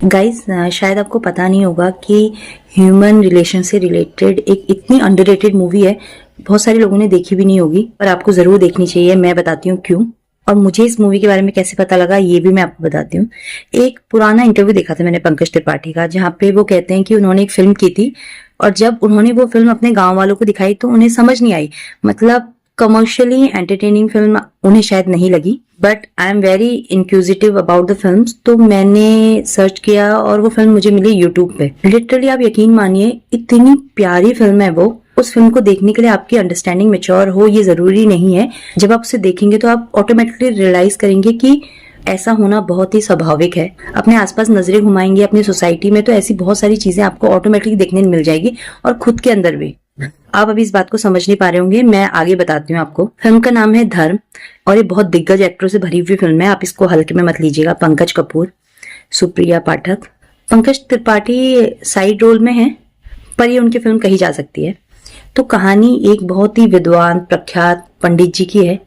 Guys शायद आपको पता नहीं होगा कि ह्यूमन रिलेशन से रिलेटेड एक इतनी अंडररेटेड मूवी है, बहुत सारे लोगों ने देखी भी नहीं होगी, पर आपको जरूर देखनी चाहिए। मैं बताती हूँ क्यों और मुझे इस मूवी के बारे में कैसे पता लगा, ये भी मैं आपको बताती हूँ। एक पुराना इंटरव्यू देखा था मैंने पंकज त्रिपाठी का, जहाँ पे वो कहते हैं कि उन्होंने एक फिल्म की थी और जब उन्होंने वो फिल्म अपने गाँव वालों को दिखाई तो उन्हें समझ नहीं आई। मतलब कमर्शियली एंटरटेनिंग फिल्म उन्हें शायद नहीं लगी, but I am very inquisitive about the film, तो मैंने सर्च किया और वो फिल्म मुझे मिली यूट्यूब पे। लिटरली आप यकीन मानिए इतनी प्यारी फिल्म है वो। उस फिल्म को देखने के लिए आपकी अंडरस्टैंडिंग मैच्योर हो ये जरूरी नहीं है। जब आप उसे देखेंगे तो आप ऑटोमेटिकली रियलाइज करेंगे कि ऐसा होना बहुत ही स्वाभाविक है। अपने आसपास नजरें घुमाएंगे अपनी सोसाइटी में तो ऐसी बहुत सारी चीजें आपको ऑटोमेटिकली देखने मिल जाएगी और खुद के अंदर भी। आप अभी इस बात को समझ नहीं पा रहे होंगे, मैं आगे बताती हूँ आपको। फिल्म का नाम है धर्म और ये बहुत दिग्गज एक्टरों से भरी हुई फिल्म है, आप इसको हल्के में मत लीजिएगा। पंकज कपूर, सुप्रिया पाठक, पंकज त्रिपाठी साइड रोल में है, पर ये उनकी फिल्म कही जा सकती है। तो कहानी एक बहुत ही विद्वान प्रख्यात पंडित जी की है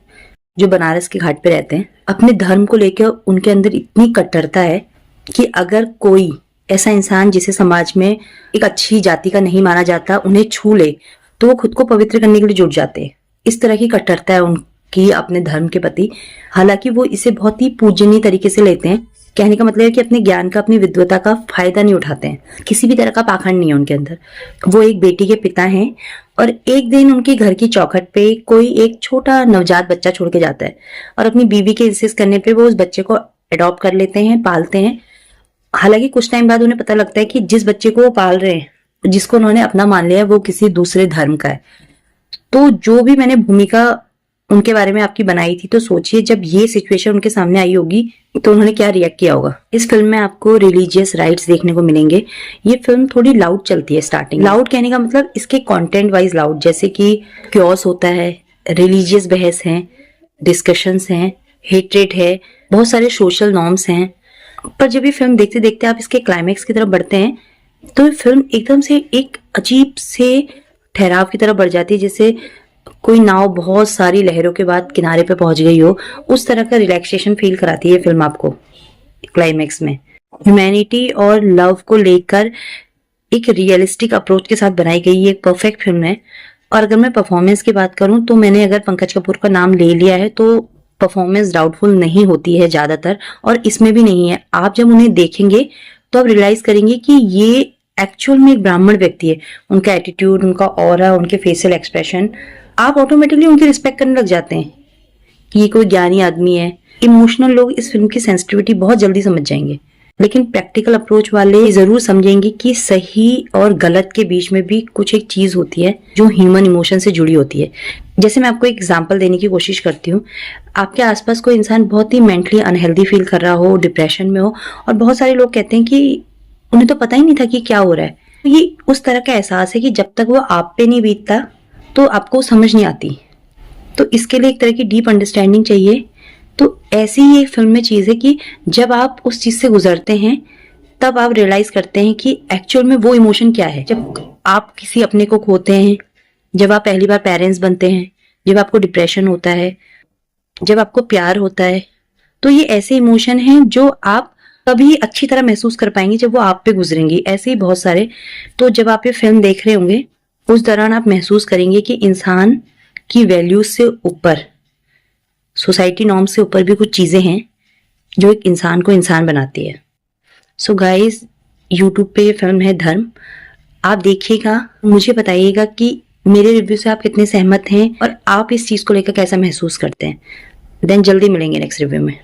जो बनारस के घाट पे रहते हैं। अपने धर्म को लेकर उनके अंदर इतनी कट्टरता है कि अगर कोई ऐसा इंसान जिसे समाज में एक अच्छी जाति का नहीं माना जाता उन्हें छू ले तो वो खुद को पवित्र करने के लिए जुट जाते हैं। इस तरह की कट्टरता है उनकी अपने धर्म के प्रति। हालांकि वो इसे बहुत ही पूजनीय तरीके से लेते हैं। कहने का मतलब है कि अपने ज्ञान का, अपनी विद्वता का फायदा नहीं उठाते हैं। किसी भी तरह का पाखंड नहीं है उनके अंदर। वो एक बेटी के पिता हैं और एक दिन उनके घर की चौखट पे कोई एक छोटा नवजात बच्चा छोड़ के जाता है और अपनी बीवी के इंसिस्ट करने पे वो उस बच्चे को अडॉप्ट कर लेते हैं, पालते हैं। हालांकि कुछ टाइम बाद उन्हें पता लगता है कि जिस बच्चे को वो पाल रहे हैं, जिसको उन्होंने अपना मान लिया है, वो किसी दूसरे धर्म का है। तो जो भी मैंने भूमिका उनके बारे में आपकी बनाई थी, तो सोचिए जब ये सिचुएशन उनके सामने आई होगी तो उन्होंने क्या रिएक्ट किया होगा। इस फिल्म में आपको रिलीजियस राइट्स देखने को मिलेंगे। ये फिल्म थोड़ी लाउड चलती है स्टार्टिंग। लाउड कहने का मतलब इसके कंटेंट वाइज लाउड, जैसे कि क्योस होता है, रिलीजियस बहस है, डिस्कशंस हैं, हेट्रेट है, बहुत सारे सोशल नॉर्म्स हैं। पर जब ये फिल्म देखते देखते आप इसके क्लाइमेक्स की तरफ बढ़ते हैं तो ये फिल्म एकदम से एक अजीब से ठहराव की तरफ बढ़ जाती है, जैसे कोई नाव बहुत सारी लहरों के बाद किनारे पे पहुंच गई हो। उस तरह का रिलैक्सेशन फील कराती है ये फिल्म आपको। क्लाइमेक्स में ह्यूमैनिटी और लव को लेकर एक रियलिस्टिक अप्रोच के साथ बनाई गई एक परफेक्ट फिल्म है। और अगर मैं परफॉर्मेंस की बात करूं तो मैंने अगर पंकज कपूर का नाम ले लिया है तो परफॉर्मेंस डाउटफुल नहीं होती है ज्यादातर, और इसमें भी नहीं है। आप जब उन्हें देखेंगे तो आप रियलाइज करेंगे कि ये एक्चुअल में एक ब्राह्मण व्यक्ति है। उनका एटीट्यूड, उनका ऑरा, उनके फेशियल एक्सप्रेशन, आप ऑटोमेटिकली उनकी रिस्पेक्ट करने लग जाते हैं कि ये कोई ज्ञानी आदमी है। इमोशनल लोग इस फिल्म की सेंसिटिविटी बहुत जल्दी समझ जाएंगे, लेकिन प्रैक्टिकल अप्रोच वाले जरूर समझेंगे कि सही और गलत के बीच में भी कुछ एक चीज होती है जो ह्यूमन इमोशन से जुड़ी होती है। जैसे मैं आपको एक एग्जांपल देने की कोशिश करती हूँ। आपके आसपास कोई इंसान बहुत ही मेंटली अनहेल्दी फील कर रहा हो, डिप्रेशन में हो, और बहुत सारे लोग कहते हैं कि उन्हें तो पता ही नहीं था कि क्या हो रहा है। तो ये उस तरह का एहसास है कि जब तक वो आप पे नहीं बीतता तो आपको समझ नहीं आती। तो इसके लिए एक तरह की डीप अंडरस्टैंडिंग चाहिए। तो ऐसी ही एक फिल्म में चीज है कि जब आप उस चीज से गुजरते हैं तब आप रियलाइज करते हैं कि एक्चुअल में वो इमोशन क्या है। जब आप किसी अपने को खोते हैं, जब आप पहली बार पेरेंट्स बनते हैं, जब आपको डिप्रेशन होता है, जब आपको प्यार होता है, तो ये ऐसे इमोशन हैं जो आप तभी अच्छी तरह महसूस कर पाएंगे जब वो आप पे गुजरेंगी। ऐसे ही बहुत सारे। तो जब आप ये फिल्म देख रहे होंगे उस दौरान आप महसूस करेंगे कि इंसान की वैल्यूज से ऊपर, सोसाइटी नॉर्म से ऊपर भी कुछ चीजें हैं जो एक इंसान को इंसान बनाती है। सो गाइस, यूट्यूब पे ये फिल्म है धर्म, आप देखिएगा, मुझे बताइएगा कि मेरे रिव्यू से आप कितने सहमत हैं और आप इस चीज को लेकर कैसा महसूस करते हैं। देन जल्दी मिलेंगे नेक्स्ट रिव्यू में।